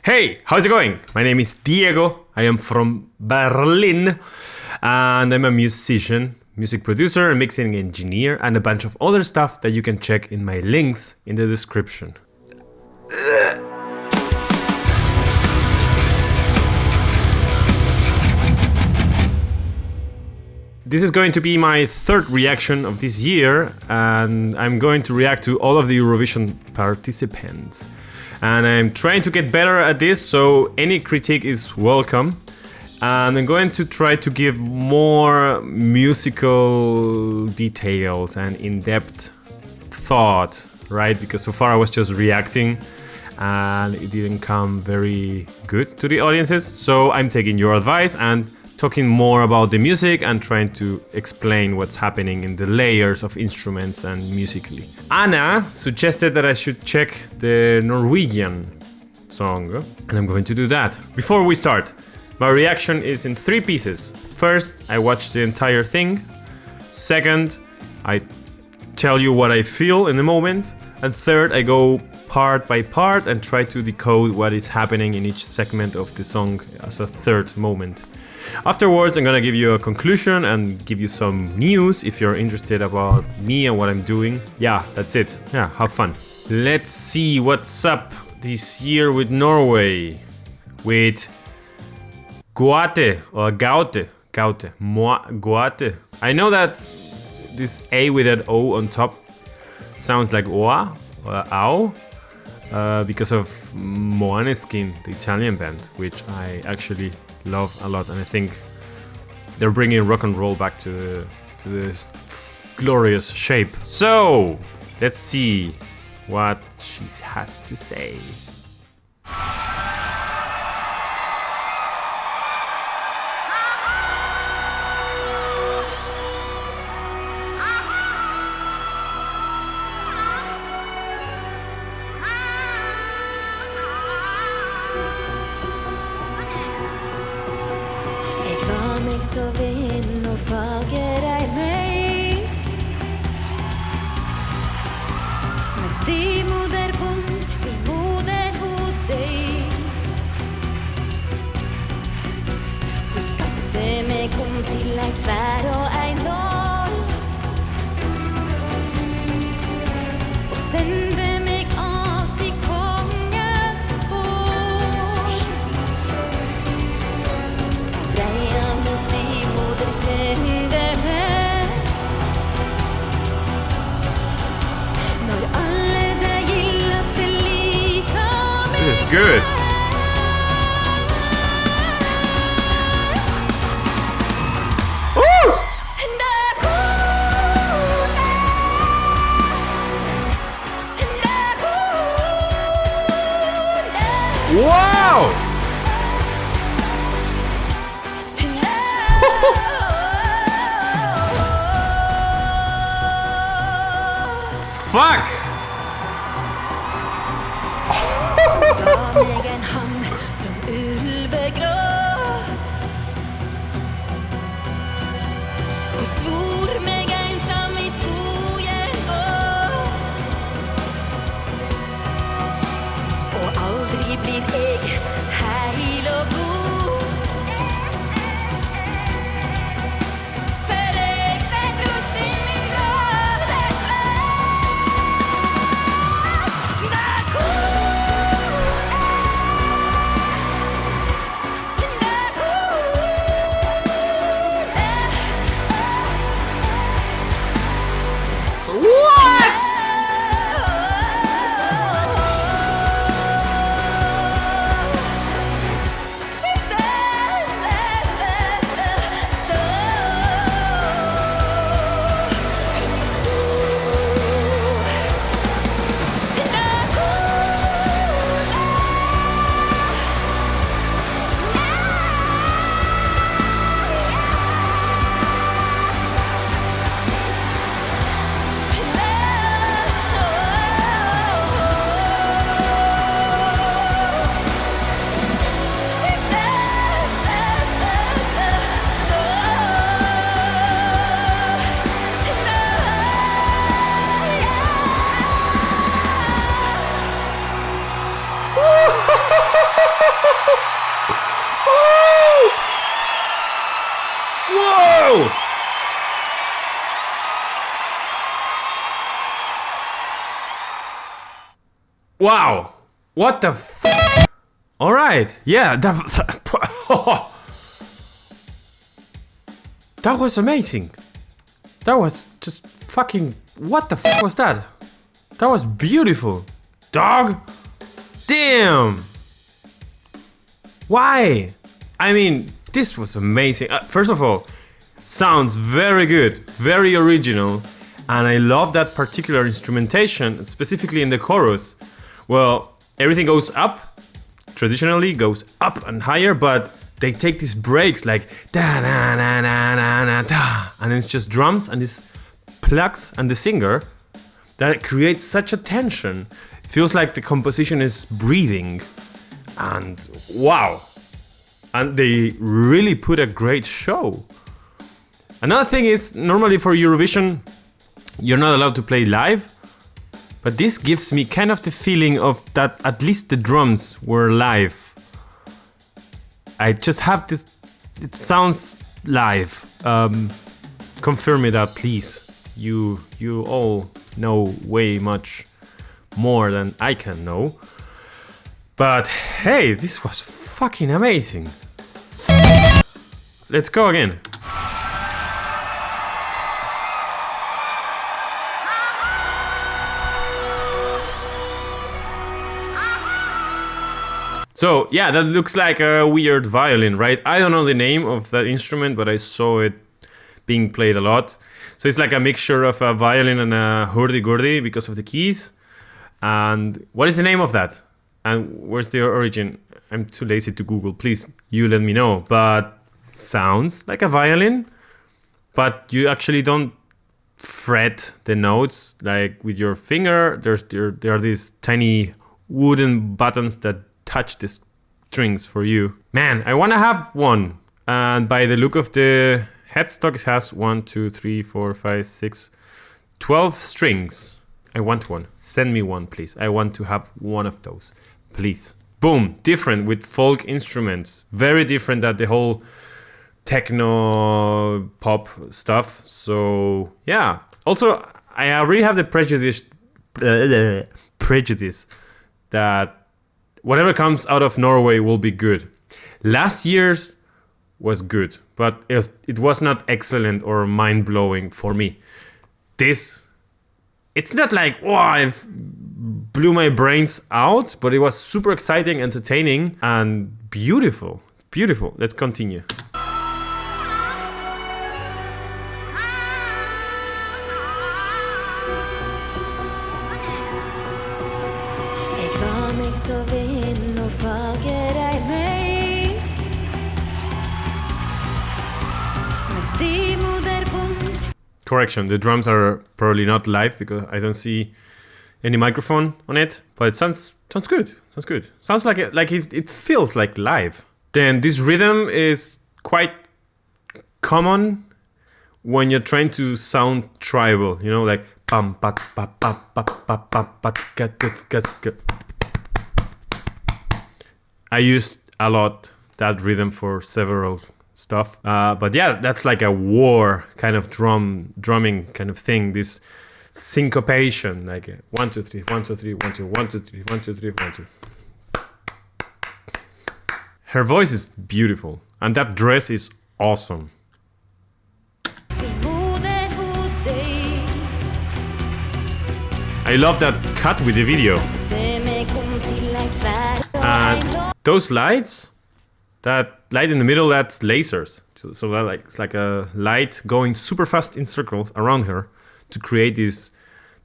Hey, how's it going? My name is Diego. I am from Berlin and I'm a musician, music producer, mixing engineer, and a bunch of other stuff that you can check in my links in the description. This is going to be my third reaction of this year, and I'm going to react to all of the Eurovision participants. And I'm trying to get better at this, so any critique is welcome. And I'm going to try to give more musical details and in-depth thought, right? Because so far I was just reacting and it didn't come very good to the audiences. So I'm taking your advice and talking more about the music and trying to explain what's happening in the layers of instruments and musically. Anna suggested that I should check the Norwegian song, and I'm going to do that. Before we start, my reaction is in 3 pieces. First, I watch the entire thing. Second, I tell you what I feel in the moment. And third, I go part by part and try to decode what is happening in each segment of the song as a third moment. Afterwards, I'm gonna give you a conclusion and give you some news if you're interested about me and what I'm doing. Yeah, that's it. Yeah, have fun. Let's see what's up this year with Norway. With Gåte or Gåte. Gåte. I know that this A with an O on top sounds like oa or ow because of Måneskin, the Italian band, which I actually love a lot, and I think they're bringing rock and roll back to this glorious shape. So let's see what she has to say. Så vind og fager deg meg med stimoder bond I moder hod deg. Hun skapte meg om til ei svær og ei nål og sendte meg av til kongens gård. Freia min stimoder kjente mest når alle det gildeste liker meg. This is good. Wow! Fuck! Ga meg en ham som ulvegrå og svor meg ensam I skogen gå og aldri blir jeg heil og god for jeg vet russen min broders Wow! What the f? Alright, yeah, that was amazing. That was just fucking... What the f was that? That was beautiful. Dog! Damn! Why? I mean, this was amazing. First of all, sounds very good, very original, and I love that particular instrumentation, specifically in the chorus. Well, everything goes up, traditionally goes up and higher, but they take these breaks like da na na na na na da, and then it's just drums and this plucks and the singer that creates such a tension. It feels like the composition is breathing, and wow. And they really put a great show. Another thing is, normally for Eurovision, you're not allowed to play live, but this gives me kind of the feeling of that at least the drums were live. I just have this, it sounds live. Confirm me that, please. You all know way much more than I can know. But hey, this was fucking amazing. Let's go again. So yeah, that looks like a weird violin, right? I don't know the name of that instrument, but I saw it being played a lot. So it's like a mixture of a violin and a hurdy-gurdy because of the keys. And what is the name of that? And where's the origin? I'm too lazy to Google. Please, you let me know. But sounds like a violin, but you actually don't fret the notes like with your finger. There are these tiny wooden buttons that touch the strings for you. Man, I want to have one. And by the look of the headstock, it has 1, 2, 3, 4, 5, 6, 12 strings. I want one. Send me one, please. I want to have one of those, please. Boom, different with folk instruments. Very different than the whole techno pop stuff. So yeah. Also, I already have the prejudice that whatever comes out of Norway will be good. Last year's was good, but it was not excellent or mind-blowing for me. This, it's not like, wow, it blew my brains out, but it was super exciting, entertaining, and beautiful. Beautiful. Let's continue. Correction, the drums are probably not live because I don't see any microphone on it, but it sounds good. Sounds good. Sounds like it feels like live. Then this rhythm is quite common when you're trying to sound tribal, you know, like pam pat pa pa pa pa pa pa ka. I used a lot that rhythm for several stuff, but yeah, that's like a war kind of drumming kind of thing. This syncopation, like 1 2 3 1 2 3 1 2 1 2 3 1 2 3 1 2. Her voice is beautiful, and that dress is awesome. I love that cut with the video. And those lights, that light in the middle, that's lasers. So that it's like a light going super fast in circles around her to create this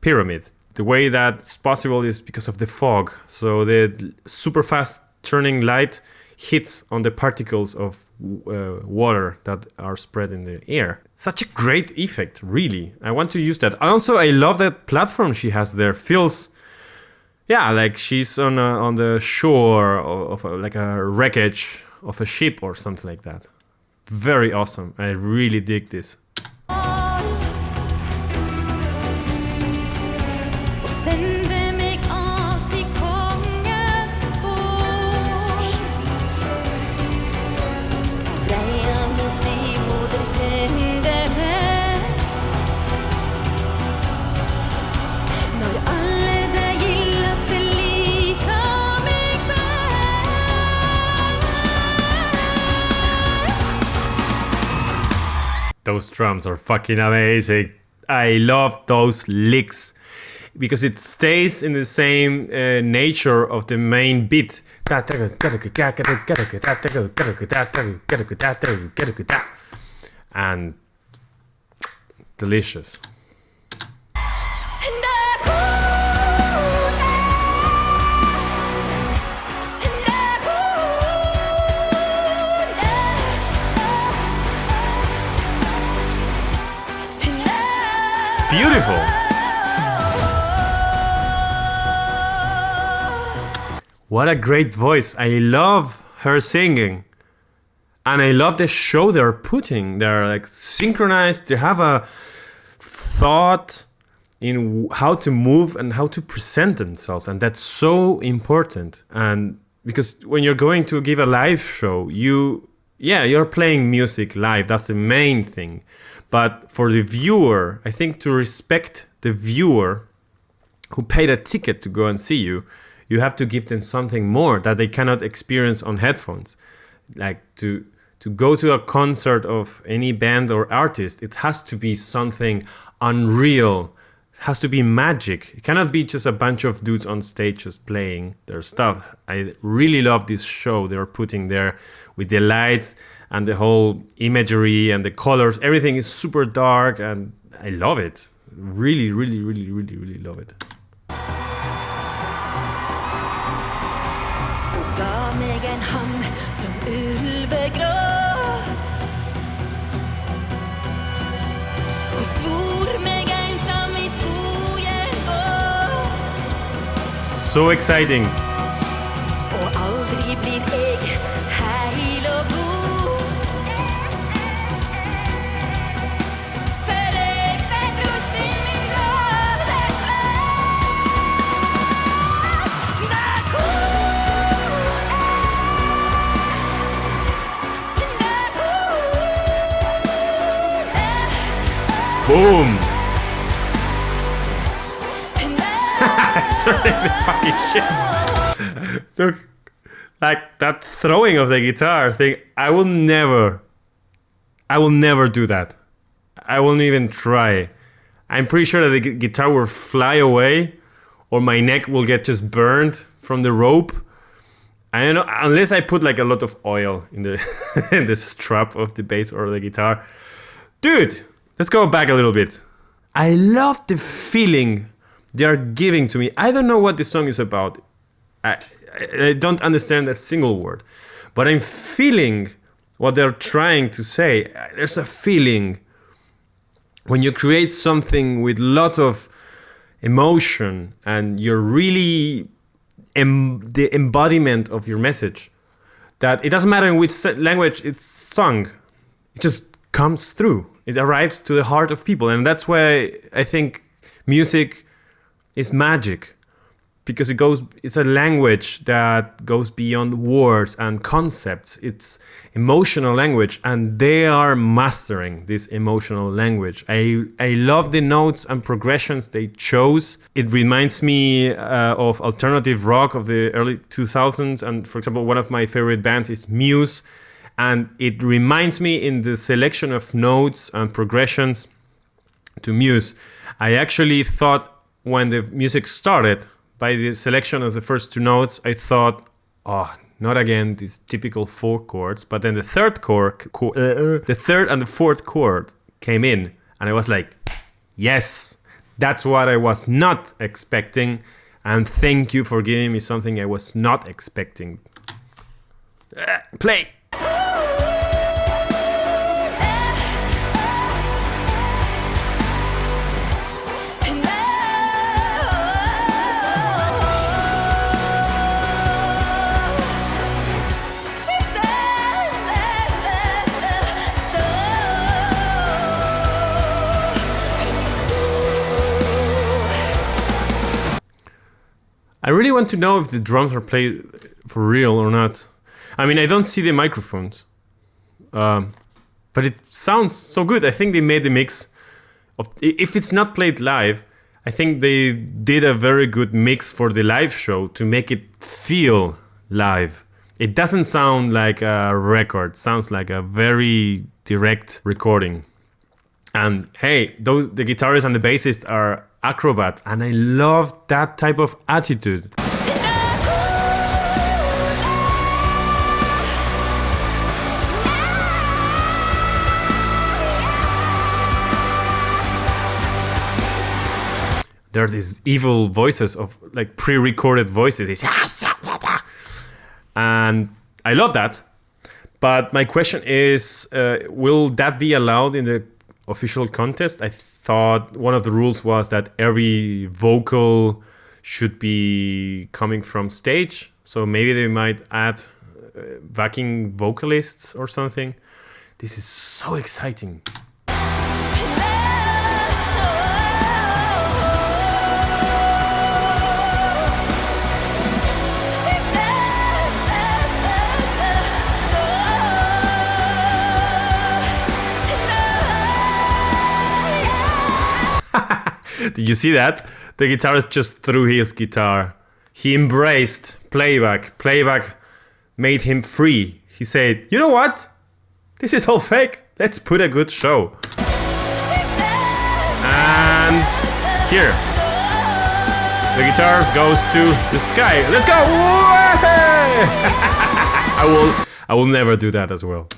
pyramid. The way that's possible is because of the fog. So the super fast turning light hits on the particles of water that are spread in the air. Such a great effect, really. I want to use that. Also, I love that platform she has there. Feels, yeah, like she's on the shore of like a wreckage of a ship or something like that. Very awesome. I really dig this. those drums are fucking amazing. I love those licks because it stays in the same nature of the main beat. And delicious. Beautiful. What a great voice. I love her singing. And I love the show they're putting. They're like synchronized. They have a thought in how to move and how to present themselves. And that's so important. And because when you're going to give a live show, you're playing music live. That's the main thing. But for the viewer, I think to respect the viewer who paid a ticket to go and see you, you have to give them something more that they cannot experience on headphones. Like to go to a concert of any band or artist, it has to be something unreal. It has to be magic. It cannot be just a bunch of dudes on stage just playing their stuff. I really love this show they're putting there with the lights and the whole imagery and the colors. Everything is super dark and I love it. Really, really, really, really, really love it. So exciting. Boom! It's really fucking shit. Look, like that throwing of the guitar thing, I will never do that. I won't even try. I'm pretty sure that the guitar will fly away or my neck will get just burned from the rope. I don't know, unless I put like a lot of oil in the in the strap of the bass or the guitar. Dude, let's go back a little bit. I love the feeling they are giving to me. I don't know what this song is about. I don't understand a single word. But I'm feeling what they're trying to say. There's a feeling when you create something with lot of emotion and you're really the embodiment of your message, that it doesn't matter in which language it's sung, it just comes through. It arrives to the heart of people. And that's why I think music is magic, because it's a language that goes beyond words and concepts. It's emotional language, and they are mastering this emotional language. I love the notes and progressions they chose. It reminds me of alternative rock of the early 2000s, and for example, one of my favorite bands is Muse, and it reminds me in the selection of notes and progressions to Muse. I actually thought when the music started, by the selection of the first two notes, I thought, oh, not again these typical four chords. But then the third and the fourth chord came in, and I was like, yes, that's what I was not expecting. And thank you for giving me something I was not expecting. Play. I really want to know if the drums are played for real or not. I mean, I don't see the microphones, but it sounds so good. I think they made the mix of. If it's not played live, I think they did a very good mix for the live show to make it feel live. It doesn't sound like a record. It sounds like a very direct recording. And hey, the guitarist and the bassist are acrobats, and I love that type of attitude. There are these evil voices of like pre-recorded voices, and I love that. But my question is, will that be allowed in the official contest? I thought one of the rules was that every vocal should be coming from stage. So maybe they might add backing vocalists or something. This is so exciting. Did you see that? The guitarist just threw his guitar. He embraced playback. Playback made him free. He said, you know what? This is all fake. Let's put a good show. And here. The guitars goes to the sky. Let's go! I will never do that as well.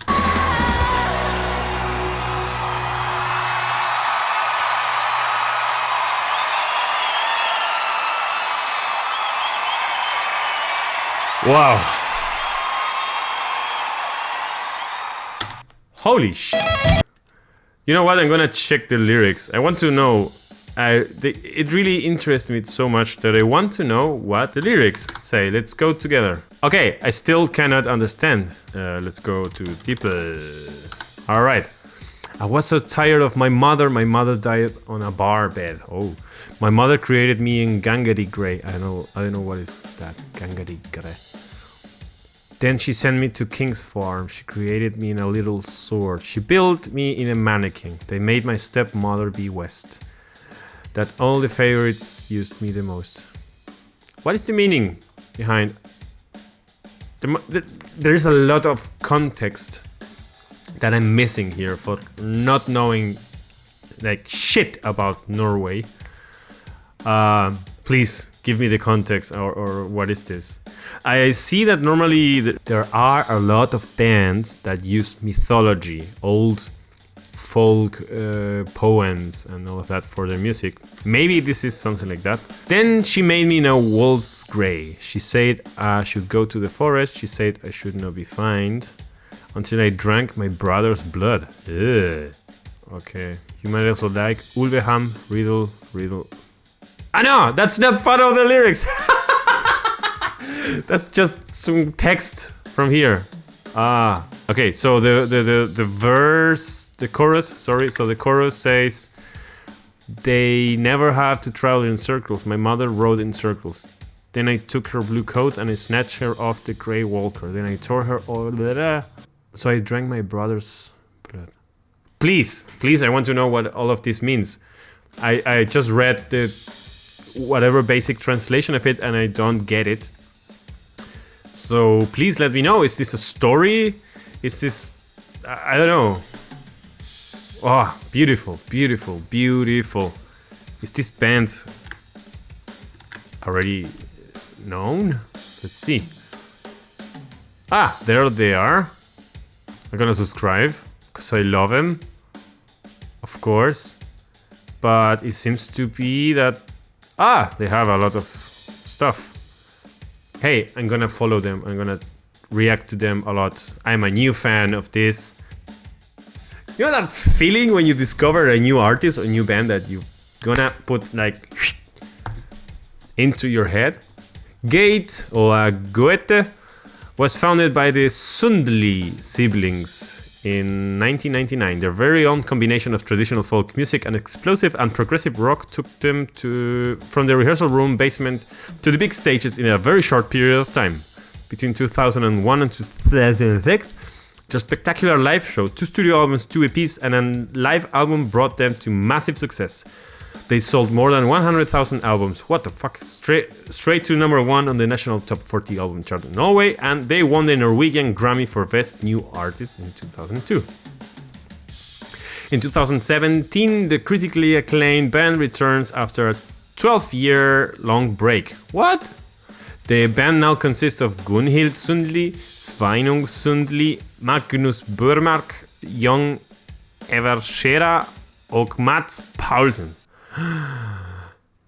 Wow. Holy shit. You know what? I'm gonna check the lyrics. I want to know. It really interests me so much that I want to know what the lyrics say. Let's go together. Okay, I still cannot understand. Let's go to people. All right. I was so tired of my mother. My mother died on a bar bed. Oh. My mother created me in Gangadi Grey. I don't know what is that. Gangadi Grey. Then she sent me to King's Farm. She created me in a little sword. She built me in a mannequin. They made my stepmother be West. That all the favorites used me the most. What is the meaning behind? There is a lot of context that I'm missing here for not knowing like shit about Norway. Please give me the context or what is this? I see that normally there are a lot of bands that use mythology, old folk poems and all of that for their music. Maybe this is something like that. Then she made me know wolf's grey. She said I should go to the forest. She said I should not be fined until I drank my brother's blood. Ugh. Okay. You might also like Ulveham, riddle. Ah no, that's not part of the lyrics. That's just some text from here. Ah, okay. So the verse, the chorus. Sorry. So the chorus says, "They never have to travel in circles. My mother rode in circles. Then I took her blue coat and I snatched her off the grey walker. Then I tore her all. So I drank my brother's blood." Please, I want to know what all of this means. I just read the whatever basic translation of it and I don't get it. So please let me know. Is this a story? Is this... I don't know. Oh, beautiful. Is this band already known? Let's see. Ah, there they are. I'm gonna subscribe because I love them. Of course. But it seems to be that... Ah, they have a lot of stuff. Hey, I'm gonna follow them. I'm gonna react to them a lot. I'm a new fan of this. You know that feeling when you discover a new artist or new band that you gonna put like into your head? Gate or Gåte was founded by the Sundli siblings in 1999. Their very own combination of traditional folk music and explosive and progressive rock took them from the rehearsal room basement to the big stages in a very short period of time. Between 2001 and 2006, their spectacular live show, 2 studio albums, 2 EPs, and a live album brought them to massive success. They sold more than 100,000 albums. What the fuck? Straight to number 1 on the national top 40 album chart in Norway, and they won the Norwegian Grammy for Best New Artist in 2002. In 2017, the critically acclaimed band returns after a 12-year-long break. What? The band now consists of Gunhild Sundli, Sveinung Sundli, Magnus Burmark, Jon Everskjæra, og Mats Paulsen.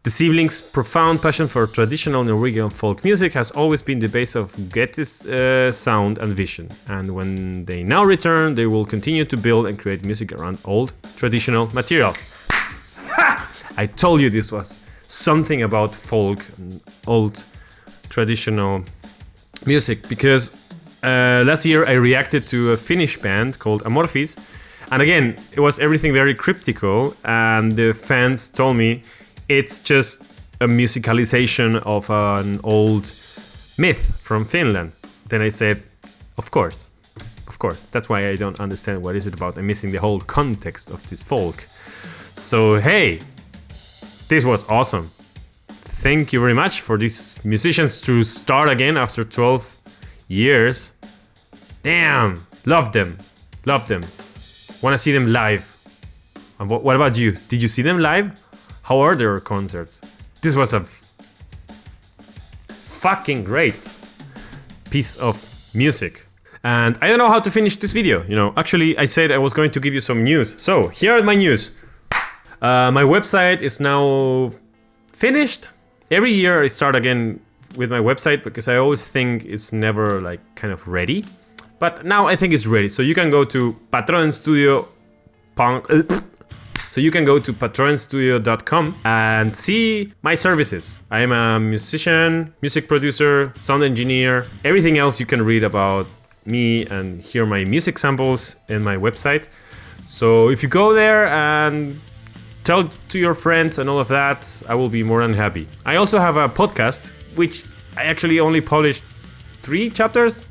The siblings' profound passion for traditional Norwegian folk music has always been the base of Gåte's sound and vision. And when they now return, they will continue to build and create music around old, traditional material. Ha! I told you this was something about folk and old, traditional music, because last year I reacted to a Finnish band called Amorphis. And again, it was everything very cryptical, and the fans told me it's just a musicalization of an old myth from Finland. Then I said, of course. That's why I don't understand what is it about. I'm missing the whole context of this folk. So hey, this was awesome. Thank you very much for these musicians to start again after 12 years. Damn, love them. Want to see them live. And what about you? Did you see them live? How are their concerts? This was a fucking great piece of music. And I don't know how to finish this video. Actually, I said I was going to give you some news. So here are my news. My website is now finished. Every year I start again with my website because I always think it's never like kind of ready. But now I think it's ready. So you can go to patronstudio.com and see my services. I am a musician, music producer, sound engineer, everything else you can read about me and hear my music samples in my website. So if you go there and tell to your friends and all of that, I will be more than happy. I also have a podcast, which I actually only published 3 chapters.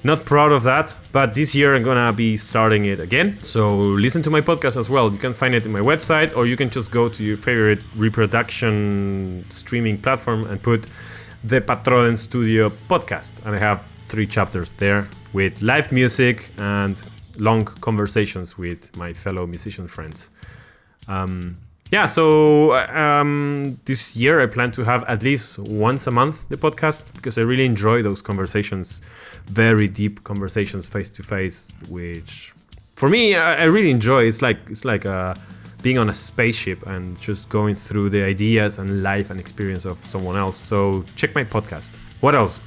Not proud of that, but this year I'm gonna be starting it again. So listen to my podcast as well. You can find it in my website, or you can just go to your favorite reproduction streaming platform and put the Patron Studio podcast. And I have 3 chapters there with live music and long conversations with my fellow musician friends. This year I plan to have at least once a month the podcast, because I really enjoy those conversations, very deep conversations face to face, which for me I really enjoy. It's like being on a spaceship and just going through the ideas and life and experience of someone else. So check my podcast. What else?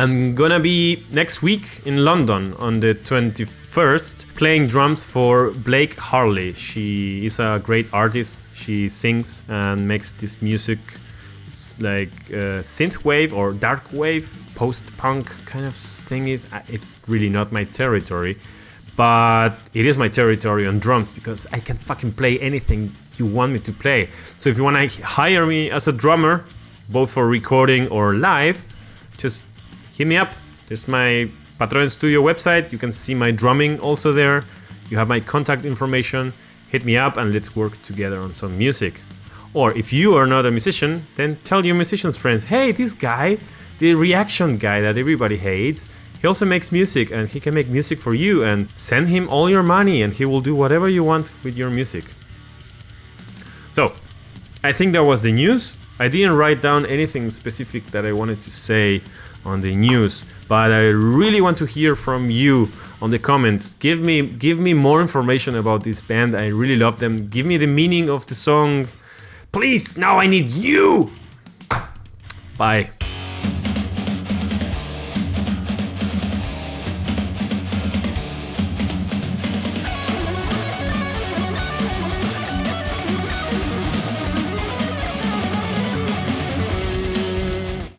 I'm gonna be next week in London on the 21st playing drums for Blake Harley. She is a great artist. She sings and makes this music. It's like synthwave or dark wave, post-punk kind of thing. It's really not my territory, but it is my territory on drums because I can fucking play anything you want me to play. So if you want to hire me as a drummer, both for recording or live, just hit me up. There's my Patron Studio website. You can see my drumming also there. You have my contact information. Hit me up and let's work together on some music. Or if you are not a musician, then tell your musicians friends, hey, this guy, the reaction guy that everybody hates, he also makes music and he can make music for you, and send him all your money and he will do whatever you want with your music. So, I think that was the news. I didn't write down anything specific that I wanted to say on the news, but I really want to hear from you on the comments. Give me more information about this band. I really love them. Give me the meaning of the song. Please, now I need you. Bye.